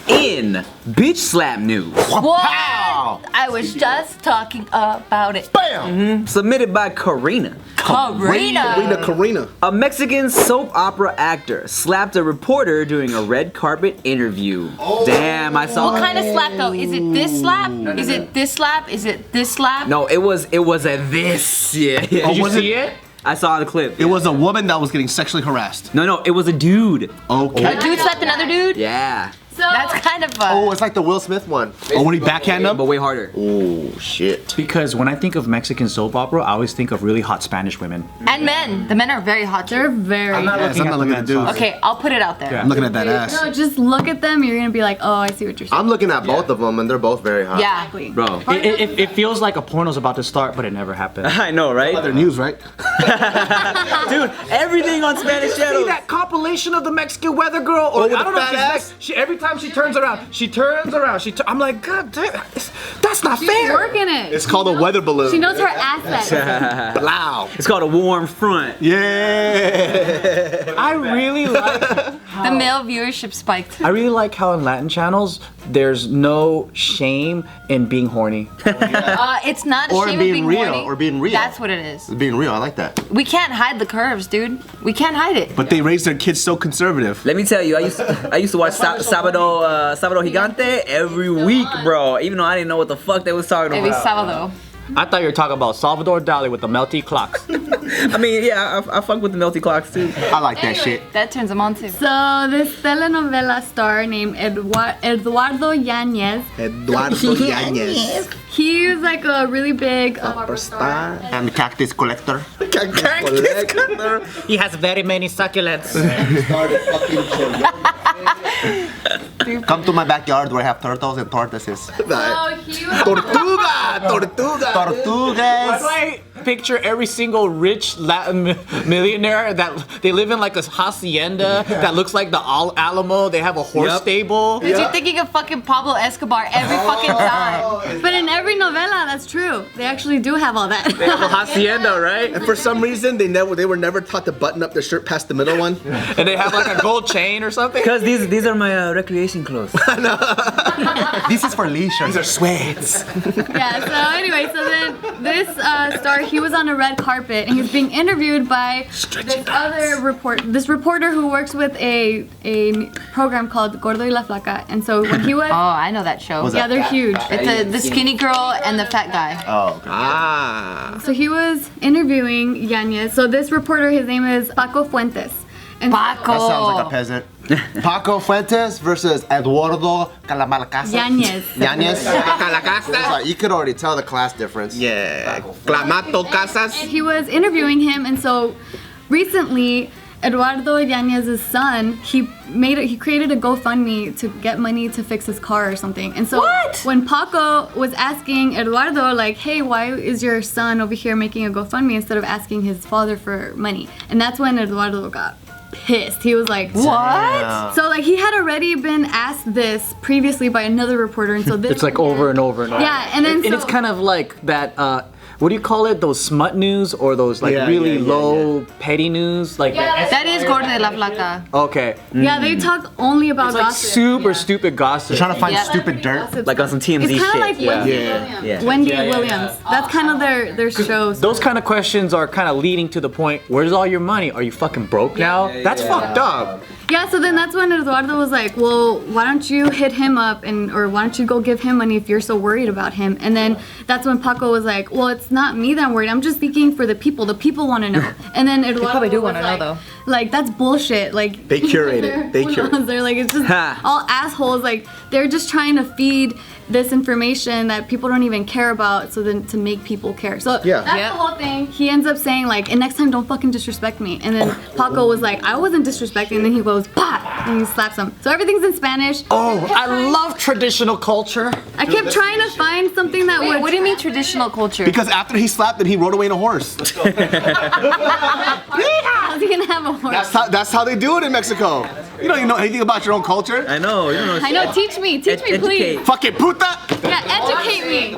in bitch slap news. What? I was just talking about it. Bam! Submitted by Karina. Karina. A Mexican soap opera actor slapped a reporter during a red carpet interview. Damn, I saw. What kind of slap though? Is it this slap? Is it this slap? Is it this slap? No, it was a this. Yeah. Did you see it? I saw the clip. It was a woman that was getting sexually harassed. No, it was a dude. Okay. A dude slapped another dude? Yeah. So that's kind of Oh, it's like the Will Smith one. Oh, when he backhand him? But way harder. Oh, shit. Because when I think of Mexican soap opera, I always think of really hot Spanish women. And men. The men are very hot. They're very I'm not looking at dudes. Okay, I'll put it out there. I'm looking at that ass. No, just look at them. You're gonna be like, oh, I see what you're saying. I'm looking at both of them, and they're both very hot. Yeah. Exactly. Bro. It feels like a porno's about to start, but it never happened. I know, right? Other news, right? Dude, everything on Spanish See channels. that compilation of the Mexican weather girl? Or with I don't the know if fat she's Mexican. Every time she turns around, I'm like, God damn, that's not She's fair. working it. It's called a weather balloon. She knows her assets. Wow. It's called a warm front. Yeah. I really like The male viewership spiked. how in Latin channels there's no shame in being horny. It's not a Or shame being of being real, horny. or being real. That's what it is. Being real, I like that. We can't hide the curves, dude. We can't hide it. But they raised their kids so conservative. Let me tell you, I used to watch Sábado Gigante every week, bro. Even though I didn't know what the fuck they was talking Every about. sábado. I thought you were talking about Salvador Dali with the melty clocks. I mean, yeah, I fuck with the melty clocks too. I like that shit. That turns them on too. So this telenovela star named Eduardo Yanez, Eduardo Yanez. he's like a really big Star and cactus collector. He has very many succulents. Come to my backyard where I have turtles and tortoises. So he was Tortugas. That's why I picture every single rich Latin millionaire that they live in like a hacienda that looks like the Alamo. They have a horse stable. You're thinking of fucking Pablo Escobar every fucking time. But in every novela, that's true. They actually do have all that. They have a hacienda, right? And for some reason, they were never taught to button up their shirt past the middle one. And they have like a gold chain or something. Because these are my recreation clothes. This is for leisure. These are sweats. Yeah, so anyway, so then this star, he was on a red carpet and he was being interviewed by this reporter who works with a program called Gordo y la Flaca. And so when he was, Oh, I know that show. yeah, they're huge. It's the skinny girl and the fat guy. Oh, okay. So he was interviewing Yanez. So this reporter, his name is Paco Fuentes. And Paco. That sounds like a peasant. Paco Fuentes versus Eduardo Calamalacasa. Yanez. Yanez. Calacasa. You could already tell the class difference. Yeah. Clamato Casas. He was interviewing him, and so recently Eduardo Yanez's son, he created a GoFundMe to get money to fix his car or something. And so when Paco was asking Eduardo like, hey, why is your son over here making a GoFundMe instead of asking his father for money? And that's when Eduardo got pissed. He was like, what? So like he had already been asked this previously by another reporter, and so this It's like over and over and over. Yeah, and then and it's kind of like that. What do you call it? Those smut news or those like really low petty news? Like That is Gordo y la Flaca. okay. yeah, they talk only about It's like gossip. super stupid gossip. They're trying to find Yeah. stupid dirt. Gossip Like on some TMZ It's kind of like shit. Wendy Yeah. Williams. Yeah. Wendy Williams. That's kind of their shows. Those kind of questions are kind of leading to the point, where's all your money? Are you fucking broke now? That's fucked up. Yeah, so then that's when Eduardo was like, well, why don't you hit him up or why don't you go give him money if you're so worried about him? And then that's when Paco was like, well, it's not me that I'm worried. I'm just thinking for the people. The people want to know. And then Eduardo probably do was wanna know, like, though. Like, that's bullshit. Like, They curate it. They who curate knows? They're like, it's just Ha. all assholes. Like, they're just trying to feed this information that people don't even care about, so then to make people care. So Yeah. that's the whole thing. He ends up saying like, and next time don't fucking disrespect me. And then Paco was like, I wasn't disrespecting. And then he goes, bah! And he slaps him. So everything's in Spanish. Oh, I love traditional culture. I kept trying to find something that Wait, would. what do you mean traditional culture? Because after he slapped it, he rode away in a horse. How's he gonna have a horse? That's how they do it in Mexico. You don't even know anything about your own culture? I know. You don't know. I know. Teach me, please. Educate. Fucking puta! Yeah, educate me.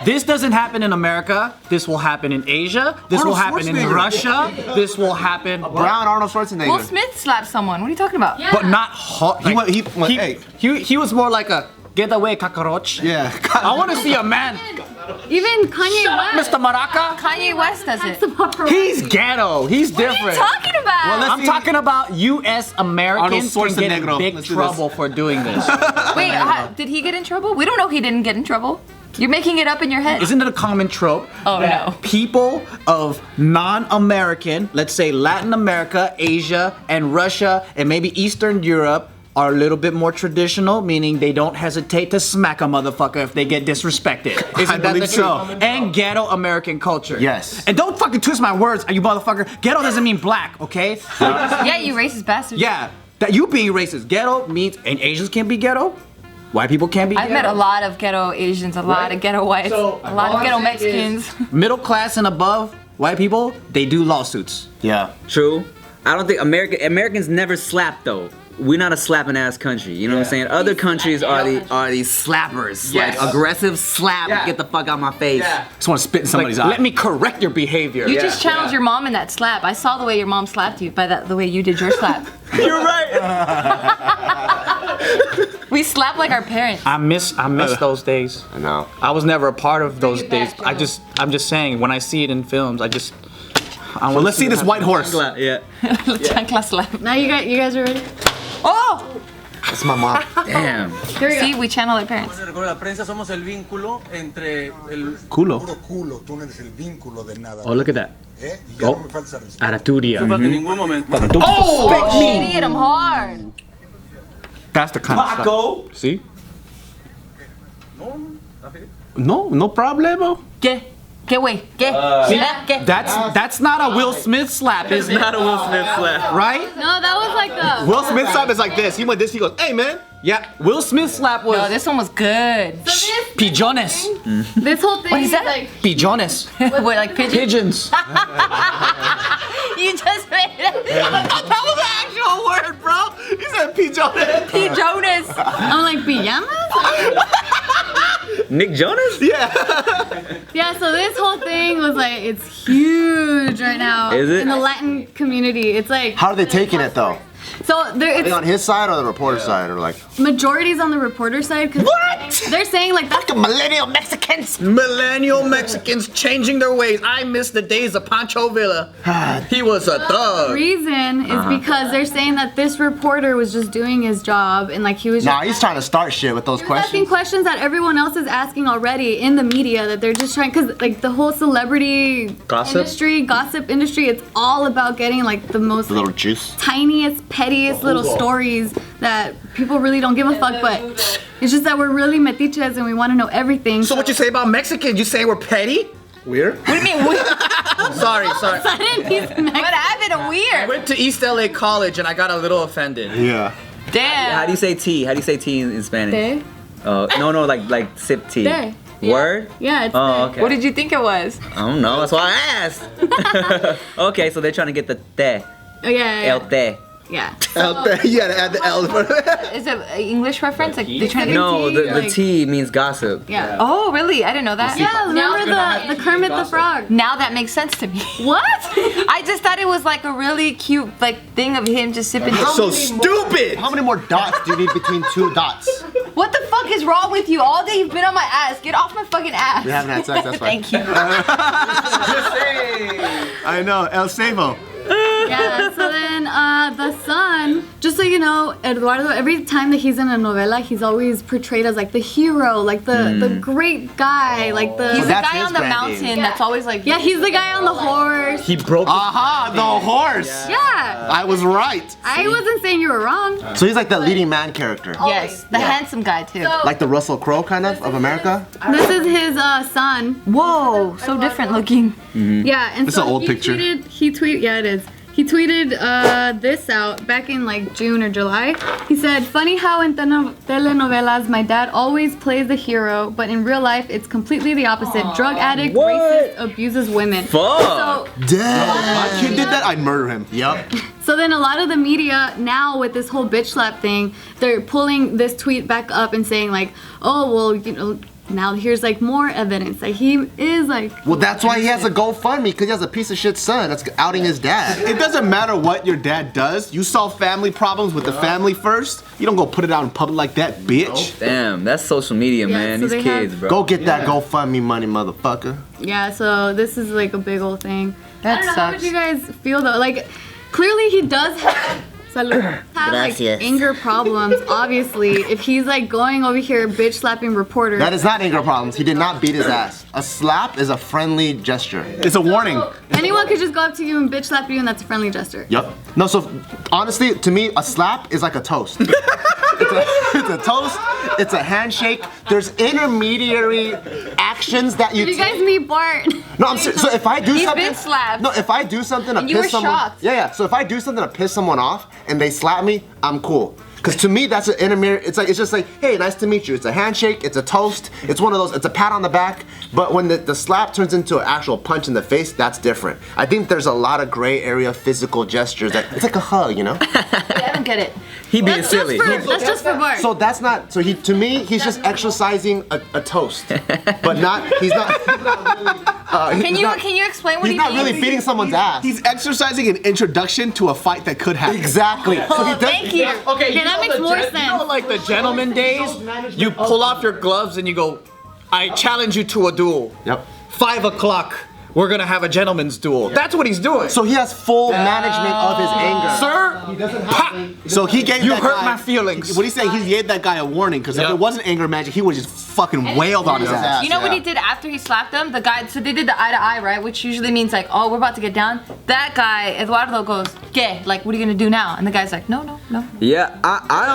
This doesn't happen in America. This will happen in Asia. This will happen in Russia. This will happen. Brown Arnold Schwarzenegger. Will Smith slapped someone. What are you talking about? But not hard. He was more like a get away cockroach. Yeah. I want to see a man. Even Kanye West. Mr. Maraca. Kanye West does it. He's ghetto. He's What are you different. talking about? I'm talking about U.S. Americans can get in big trouble for doing this. Wait, did he get in trouble? We don't know he didn't get in trouble. You're making it up in your head. Isn't it a common trope that no. people of non-American, let's say Latin America, Asia, and Russia, and maybe Eastern Europe, are a little bit more traditional, meaning they don't hesitate to smack a motherfucker if they get disrespected. Isn't that the truth? And ghetto American culture. Yes. And don't fucking twist my words, you motherfucker. Ghetto doesn't mean black, okay? Yeah, you racist bastard. Yeah, that you being racist. Ghetto means, and Asians can't be ghetto. White people can't be ghetto. I've met a lot of ghetto Asians, a lot of ghetto whites, a lot of ghetto Mexicans. Middle class and above, white people, they do lawsuits. Yeah. True. I don't think Americans never slap though. We're not a slapping ass country. You know what I'm saying? Other countries are these slappers. Yes. Like aggressive slap. Get the fuck out my face. Just want to spit in somebody's eye. Let me correct your behavior. You just challenged your mom in that slap. I saw the way your mom slapped you by the way you did your slap. You're right. We slap like our parents. I miss those days. I know. I was never a part of those days. I'm just saying, when I see it in films, well, let's see this white horse. Yeah. Chancla slap. Now you guys are ready? Oh! That's my mom. Damn. Here we See, go. we channel our parents. La prensa somos el vínculo entre el Culo. puro culo, tú no eres el vínculo de nada. Oh, look at that. ¿Eh? Y ya no me falta respeto. Attitudia. En ningún momento. Oh! Shit, hit him hard. That's the kind of stuff. See? No problemo. ¿Qué? ¿Qué güey? ¿Qué? ¿Qué? That's not a Will Smith slap, is it? Not a Will Smith slap. Right? No, that was like the. Will Smith slap is like this. He went this. He goes, "Hey man." Yeah. Will Smith slap was No, this one was good. pijones. This whole thing What is that? like. Pijones. What, like pigeon? Pigeons. You just made it. That was an actual word, bro. He said pigeon. P. Jonas. I'm like pajamas. Nick Jonas? Yeah, so this whole thing was like, it's huge right now. Is it? In the Latin community. It's like. How are they taking it though? So there, Are they on it's his side or the reporter's side, or like? majorities on the reporter side. What? They're saying like that's Millennial Mexicans. Millennial Mexicans changing their ways. I miss the days of Pancho Villa. He was a the thug. reason is because they're saying that this reporter was just doing his job and like he was just Nah, he's trying to start shit with those he was asking questions. questions that everyone else is asking already in the media that they're just trying because like the whole celebrity Gossip? gossip industry, it's all about getting like the most A little juice. tiniest, pettiest little stories that people really don't give a fuck, but it's just that we're really metiches and we want to know everything. So what you say about Mexicans? You say we're petty? Weird. What do you mean weird? Sorry. What happened to I weird? went to East LA College and I got a little offended. Yeah. How Damn. do you say tea? How do you say tea in Spanish? Te? No, like sip tea. Te. Word? Yeah, it's Oh, te. okay. What did you think it was? I don't know. That's why I asked. Okay, so they're trying to get the te. Oh, yeah, El te. yeah. You gotta add the L. Is it an English reference? Like they're trying to No, tea, the like- tea means gossip. Yeah. Oh, really? I didn't know that. Yeah, remember the Kermit the Frog? Now that makes sense to me. What? I just thought it was like a really cute like thing of him just sipping. So stupid. How many more dots do you need between two dots? What the fuck is wrong with you? All day you've been on my ass. Get off my fucking ass. We haven't had sex, that's fine. Thank you. I know, El Savo. Yeah, so then the son, just so you know, Eduardo, every time that he's in a novela, he's always portrayed as like the hero, like the great guy, like the... He's the that's guy his on the branding. mountain that's always like. Yeah, he's the guy on the horse. He broke Aha, the horse. Yeah. I was right. I wasn't saying you were wrong. So he's like the leading man character. Yes, the handsome guy too. Like the Russell Crowe kind of America? This is his son. Whoa, so different looking. Yeah, and It's so an old he picture. Yeah, it is. He tweeted this out back in like June or July. He said, "Funny how in telenovelas my dad always plays the hero, but in real life it's completely the opposite. Drug addict, racist, abuses women." Fuck. Damn. My kid did that, I'd murder him. Yep. So then a lot of the media now with this whole bitch slap thing, they're pulling this tweet back up and saying like, "Oh, well, you know, now here's like more evidence that he is like. Well, that's why he has a GoFundMe, because he has a piece of shit son that's outing his dad. It doesn't matter what your dad does. You solve family problems with the family first. You don't go put it out in public like that, bitch. Damn, that's social media, man. so These they kids, have- bro. Go get that GoFundMe money, motherfucker. Yeah, so this is like a big old thing. That I don't know how sucks. would you guys feel though. Like, clearly he does have. Have like anger problems, obviously. If he's like going over here bitch slapping reporters. That is not anger problems. He did not beat his ass. A slap is a friendly gesture. It's a warning. Anyone could just go up to you and bitch slap you and that's a friendly gesture. Yep. No, so honestly, to me, a slap is like a toast. It's a toast. It's a handshake. There's intermediary actions that you Did you guys meet Bart? No, I'm serious. So if I do He's something, been slapped. No, if I do something to And you piss were someone, shocked. yeah. So if I do something to piss someone off and they slap me, I'm cool. Cause to me that's an intermediary. It's just like, hey, nice to meet you. It's a handshake. It's a toast. It's one of those. It's a pat on the back. But when the slap turns into an actual punch in the face, that's different. I think there's a lot of gray area physical gestures that it's like a hug, you know. I don't get it. He being silly. That's just for Bart. So that's not. So to me, he's just exercising a toast, but not. He's not. Can you explain what He's he not means? really beating someone's ass. He's exercising an introduction to a fight that could happen. Exactly. So he does, Thank you. Okay, that makes more You know, sense. like the gentleman days, you pull off your gloves and you go, I challenge you to a duel. Yep. 5 o'clock, we're gonna have a gentleman's duel. That's what he's doing. So he has full management of his anger. Sir, So he gave you that hurt guy, my feelings. What he's saying, he gave that guy a warning, because if Yep. it wasn't anger magic, he would just fucking wailed on his ass. You know what he did after he slapped him? The guy, so they did the eye to eye, right? Which usually means like, oh, we're about to get down. That guy, Eduardo goes, "¿Qué? Like, what are you gonna do now?" And the guy's like, no. Yeah, I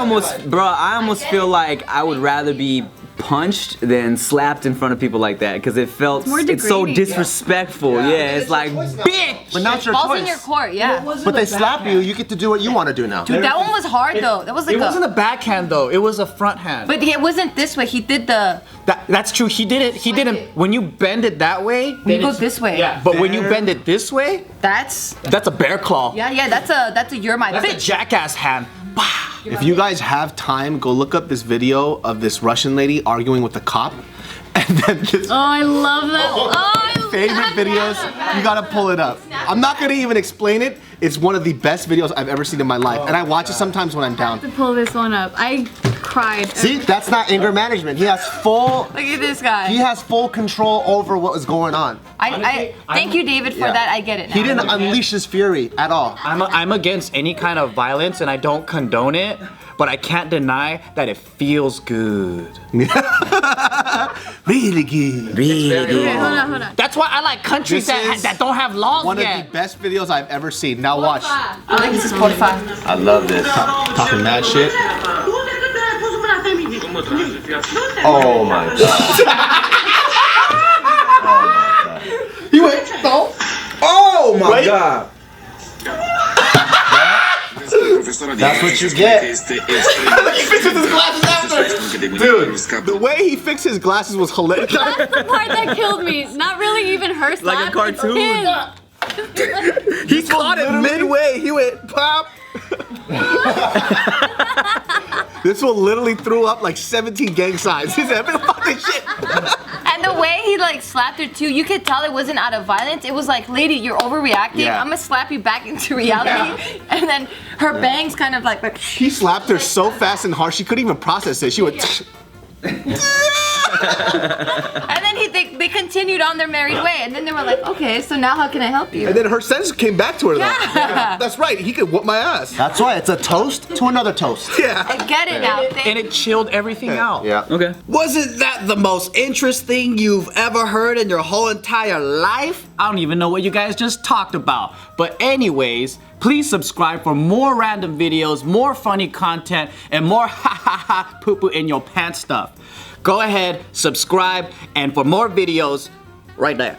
almost feel like I would rather be punched than slapped in front of people like that because it felt more it's so degrading. disrespectful. Yeah, it's like bitch. But now it's your Falls choice. in your court, yeah. But they slap you, you get to do what you want to do now. Dude, that one was hard though. That was like It wasn't a backhand though, it was a front hand. but it wasn't this way. He did the. That's true, he didn't, when you bend it that way. You then go it's- this way. Yeah, but when you bend it this way, That's. that's a bear claw. Yeah. That's a you're my That's a bitch. jackass hand. If you guys have time, go look up this video of this Russian lady arguing with the cop. And then this Oh, I love that. Oh, I love favorite videos, you gotta pull it up. I'm not gonna even explain it. It's one of the best videos I've ever seen in my life. And I watch it sometimes when I'm down. to pull this one up. I cried. See, that's not anger management. He has full Look at this guy. he has full control over what was going on. I thank you, David, for Yeah. that. I get it now. He didn't unleash his fury at all. I'm against any kind of violence and I don't condone it, but I can't deny that it feels good. Really good. Okay, hold on. That's why I like countries This is that don't have laws One of yet. the best videos I've ever seen. Now watch. I like this is 45. I love this. Talking mad shit. Oh my god. He went, no. Oh my god. That's what you get. He fixes his glasses after. Dude, the way he fixed his glasses was hilarious. That's the part that killed me. Not really even her slap. Like a cartoon. It's his. He caught it midway. He went pop. This one literally threw up like 17 gang signs. He said, fucking shit. And the way he like slapped her too, you could tell it wasn't out of violence. It was like, lady, you're overreacting. Yeah. I'm gonna slap you back into reality. And then her bangs kind of like. He slapped her so fast and hard she couldn't even process it. She went. And then they continued on their merry way. And then they were like, okay, so now how can I help you? And then her sense came back to her. Yeah. Like, that's right. He could whoop my ass. That's why it's a toast to another toast. Yeah. I get it now. And it chilled everything out. Yeah. Okay. Wasn't that the most interesting you've ever heard in your whole entire life? I don't even know what you guys just talked about. But anyways, please subscribe for more random videos, more funny content, and more ha ha ha poo poo in your pants stuff. Go ahead, subscribe, and for more videos, right there.